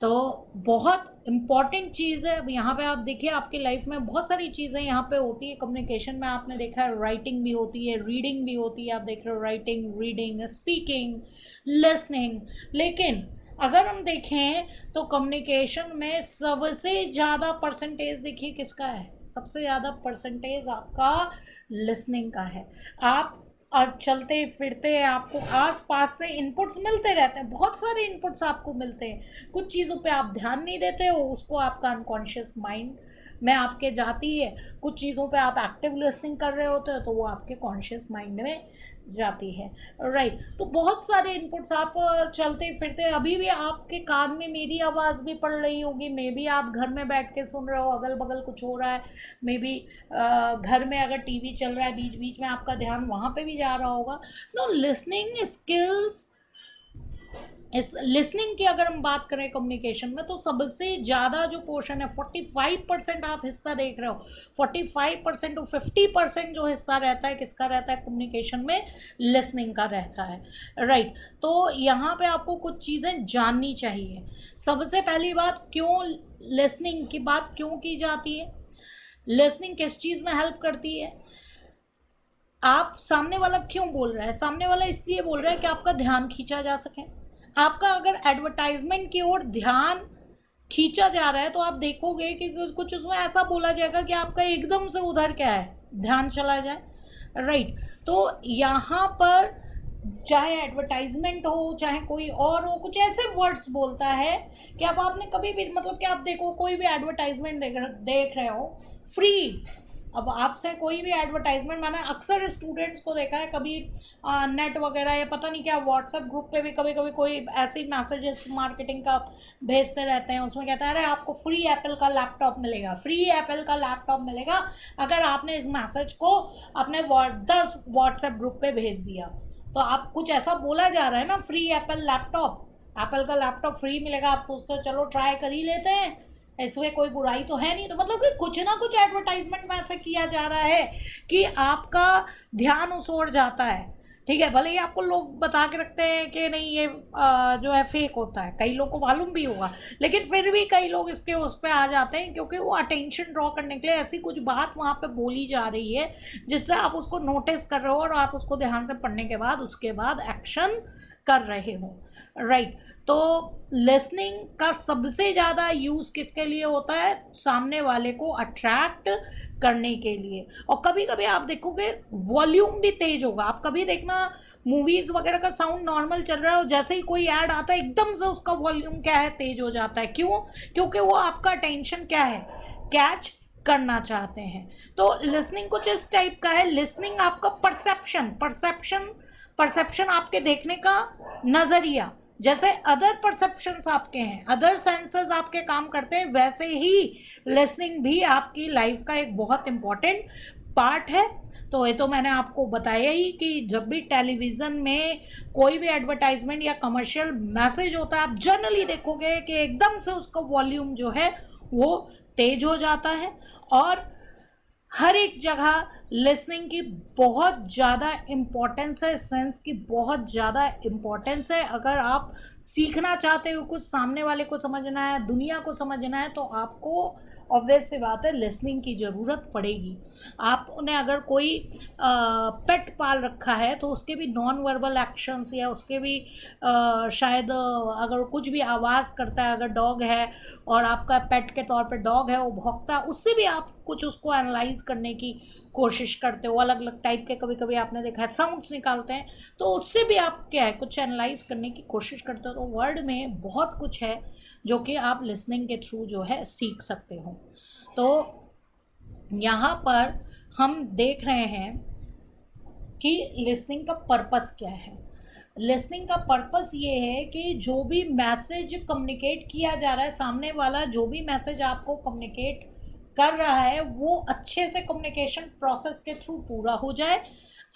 तो बहुत इम्पॉर्टेंट चीज़ है। अब यहाँ पे आप देखिए आपकी लाइफ में बहुत सारी चीज़ें यहाँ पे होती है कम्युनिकेशन में। आपने देखा है राइटिंग भी होती है, रीडिंग भी होती है। आप देख रहे हो राइटिंग, रीडिंग, स्पीकिंग, लिसनिंग। लेकिन अगर हम देखें तो कम्युनिकेशन में सबसे ज़्यादा परसेंटेज देखिए किसका है, सबसे ज़्यादा परसेंटेज आपका लिसनिंग का है। आप और चलते फिरते आपको आसपास से इनपुट्स मिलते रहते हैं, बहुत सारे इनपुट्स आपको मिलते हैं। कुछ चीज़ों पे आप ध्यान नहीं देते हो, उसको आपका अनकॉन्शियस माइंड में आपके जाती है। कुछ चीज़ों पे आप एक्टिव लिसनिंग कर रहे होते हो तो वो आपके कॉन्शियस माइंड में जाती है, राइट। तो बहुत सारे इनपुट्स आप चलते फिरते, अभी भी आपके कान में मेरी आवाज़ भी पड़ रही होगी, मे बी आप घर में बैठ के सुन रहे हो, अगल बगल कुछ हो रहा है, मे बी घर में अगर टीवी चल रहा है बीच बीच में आपका ध्यान वहाँ पे भी जा रहा होगा। नो, लिसनिंग स्किल्स, इस लिसनिंग की अगर हम बात करें कम्युनिकेशन में तो सबसे ज़्यादा जो पोर्शन है 45% आप हिस्सा देख रहे हो, 45% और 50% जो हिस्सा रहता है किसका रहता है कम्युनिकेशन में, लिसनिंग का रहता है, राइट। तो यहाँ पे आपको कुछ चीज़ें जाननी चाहिए। सबसे पहली बात, क्यों लिसनिंग की बात क्यों की जाती है, लिसनिंग किस चीज़ में हेल्प करती है। आप सामने वाला क्यों बोल रहा है, सामने वाला इसलिए बोल रहा है कि आपका ध्यान खींचा जा सके। आपका अगर एडवर्टाइजमेंट की ओर ध्यान खींचा जा रहा है तो आप देखोगे कि कुछ उसमें ऐसा बोला जाएगा कि आपका एकदम से उधर क्या है, ध्यान चला जाए, राइट। तो यहाँ पर चाहे एडवर्टाइजमेंट हो चाहे कोई और हो, कुछ ऐसे वर्ड्स बोलता है कि अब आपने कभी भी मतलब कि आप देखो कोई भी एडवर्टाइजमेंट देख रहे हो फ्री, अब आपसे कोई भी एडवर्टाइजमेंट, मैंने अक्सर स्टूडेंट्स को देखा है कभी नेट वगैरह या पता नहीं क्या व्हाट्सएप ग्रुप पे भी कभी कभी कोई ऐसे मैसेजेस मार्केटिंग का भेजते रहते हैं, उसमें कहता है अरे आपको फ्री एप्पल का लैपटॉप मिलेगा, फ्री एप्पल का लैपटॉप मिलेगा अगर आपने इस मैसेज को अपने 10 व्हाट्सएप ग्रुप पे भेज दिया। तो आप कुछ ऐसा बोला जा रहा है ना, फ्री एप्पल लैपटॉप, एप्पल का लैपटॉप फ्री मिलेगा, आप सोचते हो चलो ट्राई कर ही लेते हैं, इसमें कोई बुराई तो है नहीं। तो मतलब कि कुछ ना कुछ एडवर्टाइजमेंट में ऐसे किया जा रहा है कि आपका ध्यान उस ओर जाता है, ठीक है, भले ही आपको लोग बता के रखते हैं कि नहीं ये जो है फेक होता है, कई लोगों को मालूम भी होगा, लेकिन फिर भी कई लोग इसके उस पर आ जाते हैं क्योंकि वो अटेंशन ड्रॉ करने के लिए ऐसी कुछ बात वहाँ पे बोली जा रही है जिससे आप उसको नोटिस कर रहे हो और आप उसको ध्यान से पढ़ने के बाद उसके बाद एक्शन कर रहे हो, राइट। तो लिसनिंग का सबसे ज़्यादा यूज़ किसके लिए होता है? सामने वाले को अट्रैक्ट करने के लिए। और कभी कभी आप देखोगे वॉल्यूम भी तेज होगा, आप कभी देखना मूवीज़ वगैरह का साउंड नॉर्मल चल रहा है और जैसे ही कोई ऐड आता है एकदम से उसका वॉल्यूम क्या है, तेज हो जाता है। क्यों? क्योंकि वो आपका अटेंशन क्या है, कैच करना चाहते हैं। तो लिसनिंग कुछ इस टाइप का है। लिसनिंग आपका परसेप्शन आपके देखने का नजरिया, जैसे अदर परसेप्शंस आपके हैं, अदर सेंसेस आपके काम करते हैं, वैसे ही लिसनिंग भी आपकी लाइफ का एक बहुत इंपॉर्टेंट पार्ट है। तो ये तो मैंने आपको बताया ही कि जब भी टेलीविज़न में कोई भी एडवर्टाइजमेंट या कमर्शियल मैसेज होता है, आप जनरली देखोगे कि एकदम से उसका वॉल्यूम जो है वो तेज हो जाता है। और हर एक जगह लिसनिंग की बहुत ज़्यादा इम्पोर्टेंस है, सेंस की बहुत ज़्यादा इम्पोर्टेंस है। अगर आप सीखना चाहते हो, कुछ सामने वाले को समझना है, दुनिया को समझना है, तो आपको ऑब्वियस सी बात है लिसनिंग की ज़रूरत पड़ेगी। आपने अगर कोई पेट पाल रखा है तो उसके भी नॉन वर्बल एक्शंस या उसके भी शायद अगर कुछ भी आवाज़ करता है, अगर डॉग है और आपका पेट के तौर पे डॉग है, वो भौंकता है, उससे भी आप कुछ उसको एनालाइज करने की कोशिश करते हो। अलग अलग टाइप के कभी कभी आपने देखा है साउंड्स निकालते हैं, तो उससे भी आप क्या है कुछ एनालाइज करने की कोशिश करते हो। तो वर्ड में बहुत कुछ है जो कि आप लिसनिंग के थ्रू जो है सीख सकते हो। तो यहाँ पर हम देख रहे हैं कि लिसनिंग का पर्पस क्या है। लिसनिंग का पर्पस ये है कि जो भी मैसेज कम्युनिकेट किया जा रहा है, सामने वाला जो भी मैसेज आपको कम्युनिकेट कर रहा है वो अच्छे से कम्युनिकेशन प्रोसेस के थ्रू पूरा हो जाए।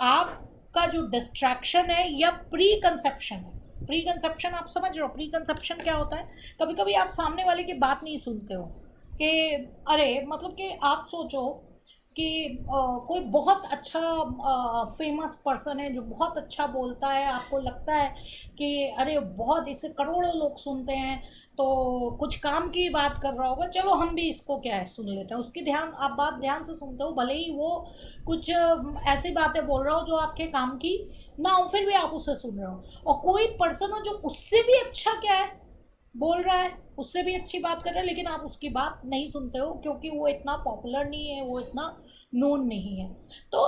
आपका जो डिस्ट्रैक्शन है या प्री कंसेप्शन है, प्री कंसेप्शन आप समझ रहे हो, प्री कंसेप्शन क्या होता है? कभी कभी आप सामने वाले की बात नहीं सुनते हो कि अरे मतलब कि आप सोचो कि कोई बहुत अच्छा फेमस पर्सन है जो बहुत अच्छा बोलता है, आपको लगता है कि अरे बहुत इसे करोड़ों लोग सुनते हैं, तो कुछ काम की बात कर रहा होगा, चलो हम भी इसको क्या है सुन लेते हैं। उसकी आप बात ध्यान से सुनते हो, भले ही वो कुछ ऐसी बातें बोल रहा हो जो आपके काम की ना हो, फिर भी आप उसे सुन रहे हो। और कोई पर्सन हो जो उससे भी अच्छा क्या है बोल रहा है, उससे भी अच्छी बात कर रहा है, लेकिन आप उसकी बात नहीं सुनते हो क्योंकि वो इतना पॉपुलर नहीं है, वो इतना नोन नहीं है। तो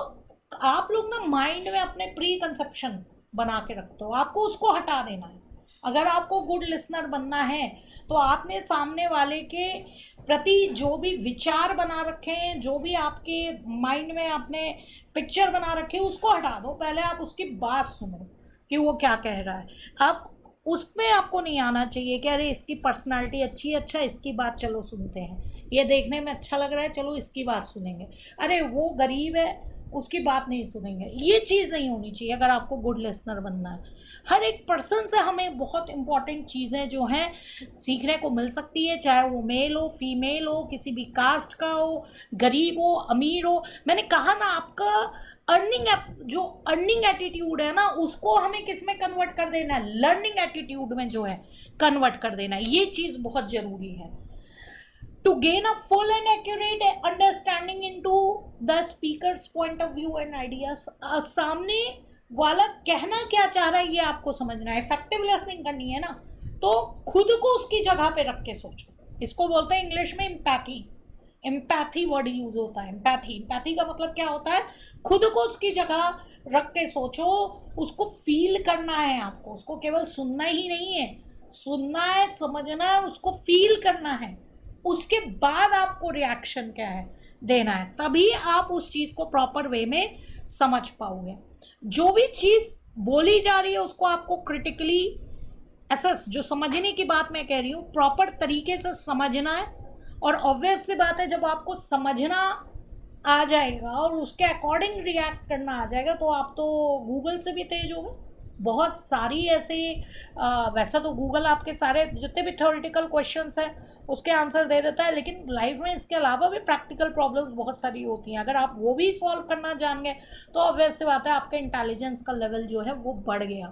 आप लोग ना माइंड में अपने प्री कंसेप्शन बना के रखते हो, आपको उसको हटा देना है। अगर आपको गुड लिसनर बनना है तो आपने सामने वाले के प्रति जो भी विचार बना रखे हैं, जो भी आपके माइंड में आपने पिक्चर बना रखी है, उसको हटा दो। पहले आप उसकी बात सुनो कि वो क्या कह रहा है। आप उसमें आपको नहीं आना चाहिए कि अरे इसकी पर्सनालिटी अच्छी है, अच्छा इसकी बात चलो सुनते हैं, ये देखने में अच्छा लग रहा है चलो इसकी बात सुनेंगे, अरे वो गरीब है उसकी बात नहीं सुनेंगे। ये चीज़ नहीं होनी चाहिए अगर आपको गुड लिसनर बनना है। हर एक पर्सन से हमें बहुत इंपॉर्टेंट चीज़ें जो हैं सीखने को मिल सकती है, चाहे वो मेल हो, फीमेल हो, किसी भी कास्ट का हो, गरीब हो, अमीर हो। मैंने कहा ना आपका जो अर्निंग एटीट्यूड है ना, उसको हमें किस में कन्वर्ट कर देना है, लर्निंग एटीट्यूड में जो है कन्वर्ट कर देना है। ये चीज़ बहुत ज़रूरी है। To gain a full and accurate understanding into the speaker's point of view and ideas, सामने वाला कहना क्या चाह रहा है ये आपको समझना है। इफेक्टिव लिसनिंग करनी है ना, तो खुद को उसकी जगह पे रख के सोचो। इसको बोलते हैं इंग्लिश में एम्पैथी। एम्पैथी वर्ड यूज होता है। एम्पैथी का मतलब क्या होता है? खुद को उसकी जगह रख के सोचो, उसको फील करना है आपको। उसको केवल सुनना ही नहीं है, सुनना है, समझना है, उसको फील करना है। उसके बाद आपको रिएक्शन क्या है देना है, तभी आप उस चीज़ को प्रॉपर वे में समझ पाओगे। जो भी चीज़ बोली जा रही है उसको आपको क्रिटिकली एसेस, जो समझने की बात मैं कह रही हूँ, प्रॉपर तरीके से समझना है। और ऑब्वियसली बात है, जब आपको समझना आ जाएगा और उसके अकॉर्डिंग रिएक्ट करना आ जाएगा तो आप तो गूगल से भी तेज होगे। बहुत सारी ऐसी वैसे तो गूगल आपके सारे जितने भी थ्योरेटिकल क्वेश्चंस हैं उसके आंसर दे देता है, लेकिन लाइफ में इसके अलावा भी प्रैक्टिकल प्रॉब्लम्स बहुत सारी होती हैं। अगर आप वो भी सॉल्व करना जान गए तो ऑब्वियस सी बात है आपका इंटेलिजेंस का लेवल जो है वो बढ़ गया।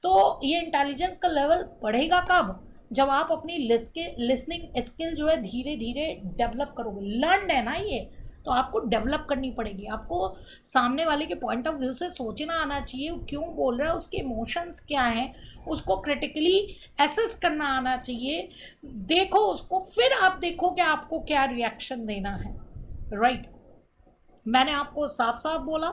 तो ये इंटेलिजेंस का लेवल बढ़ेगा कब? जब आप अपनी लिसनिंग स्किल जो है धीरे धीरे डेवलप करोगे। लर्न है ना ये, तो आपको डेवलप करनी पड़ेगी। आपको सामने वाले के पॉइंट ऑफ व्यू से सोचना आना चाहिए, क्यों बोल रहा है, उसके इमोशंस क्या हैं, उसको क्रिटिकली एसेस करना आना चाहिए। देखो उसको, फिर आप देखो कि आपको क्या रिएक्शन देना है। राइट, मैंने आपको साफ साफ बोला,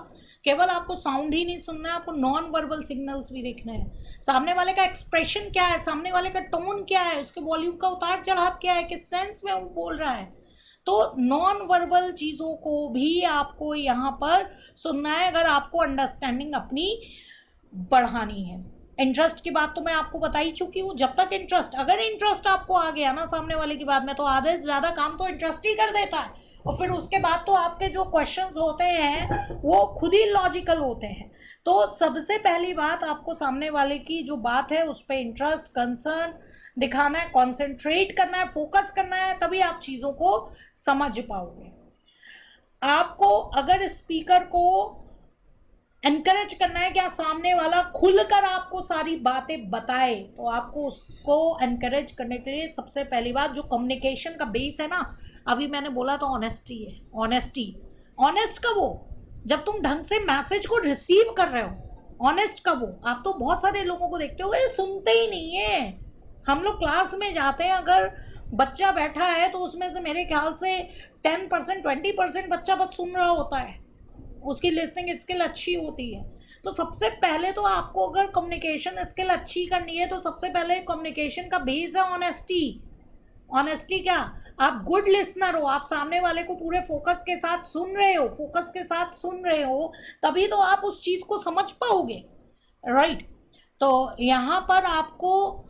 केवल आपको साउंड ही नहीं सुनना है, आपको नॉन वर्बल सिग्नल्स भी देखने हैं। सामने वाले का एक्सप्रेशन क्या है, सामने वाले का टोन क्या है, उसके वॉल्यूम का उतार चढ़ाव क्या है, किस सेंस में वो बोल रहा है। तो नॉन वर्बल चीज़ों को भी आपको यहाँ पर सुनना है अगर आपको अंडरस्टैंडिंग अपनी बढ़ानी है। इंटरेस्ट की बात तो मैं आपको बता ही चुकी हूँ। जब तक अगर इंटरेस्ट आपको आ गया ना सामने वाले की बात में, तो आधे से ज़्यादा काम तो इंटरेस्ट ही कर देता है। और फिर उसके बाद तो आपके जो क्वेश्चंस होते हैं वो खुद ही लॉजिकल होते हैं। तो सबसे पहली बात, आपको सामने वाले की जो बात है उस पर इंटरेस्ट, कंसर्न दिखाना है, कॉन्सेंट्रेट करना है, फोकस करना है, तभी आप चीज़ों को समझ पाओगे। आपको अगर स्पीकर को एनकरेज करना है कि सामने वाला खुलकर आपको सारी बातें बताए, तो आपको उसको एनकरेज करने के लिए सबसे पहली बात, जो कम्युनिकेशन का बेस है ना, अभी मैंने बोला तो ऑनेस्टी है। ऑनेस्ट कब हो? जब तुम ढंग से मैसेज को रिसीव कर रहे हो। ऑनेस्ट कब हो? आप तो बहुत सारे लोगों को देखते हो ये सुनते ही नहीं है। हम लोग क्लास में जाते हैं, अगर बच्चा बैठा है तो उसमें से मेरे ख्याल से 10% 20% बच्चा बस सुन रहा होता है, उसकी लिसनिंग स्किल अच्छी होती है। तो सबसे पहले तो आपको अगर कम्युनिकेशन स्किल अच्छी करनी है तो सबसे पहले कम्युनिकेशन का बेस है ऑनेस्टी। ऑनेस्टी क्या? आप गुड लिसनर हो, आप सामने वाले को पूरे फोकस के साथ सुन रहे हो, तभी तो आप उस चीज़ को समझ पाओगे। राइट, तो यहाँ पर आपको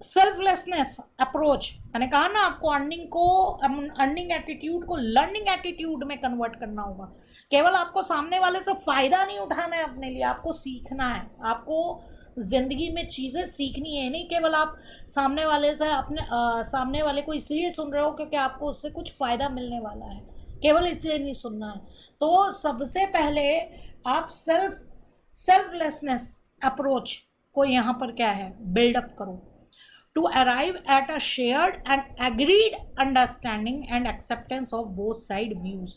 सेल्फलेसनेस अप्रोच, मैंने कहा ना, आपको अर्निंग एटीट्यूड को लर्निंग एटीट्यूड में कन्वर्ट करना होगा। केवल आपको सामने वाले से फ़ायदा नहीं उठाना है अपने लिए, आपको सीखना है। आपको ज़िंदगी में चीज़ें सीखनी है, नहीं केवल आप सामने वाले से सामने वाले को इसलिए सुन रहे हो क्योंकि आपको उससे कुछ फ़ायदा मिलने वाला है, केवल इसलिए नहीं सुनना है। तो सबसे पहले आप सेल्फलेसनेस अप्रोच को यहाँ पर क्या है, बिल्डअप करो। To arrive at a shared and agreed understanding and acceptance of both side views.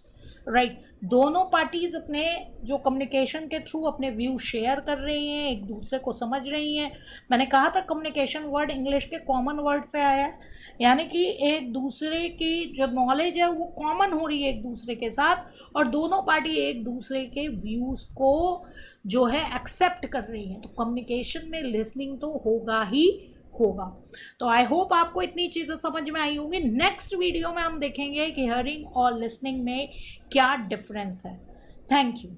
Right, दोनों पार्टीज अपने जो कम्युनिकेशन के थ्रू अपने व्यू शेयर कर रही हैं, एक दूसरे को समझ रही हैं। मैंने कहा था कम्युनिकेशन वर्ड इंग्लिश के कॉमन वर्ड से आया है, यानी कि एक दूसरे की जो नॉलेज है वो कॉमन हो रही है एक दूसरे के साथ, और दोनों पार्टी एक दूसरे के व्यूज़ को जो है एक्सेप्ट कर रही हैं। तो कम्युनिकेशन में लिसनिंग तो होगा ही होगा। तो आई होप आपको इतनी चीज़ें समझ में आई होंगी। नेक्स्ट वीडियो में हम देखेंगे कि हियरिंग और लिसनिंग में क्या डिफरेंस है। Thank you.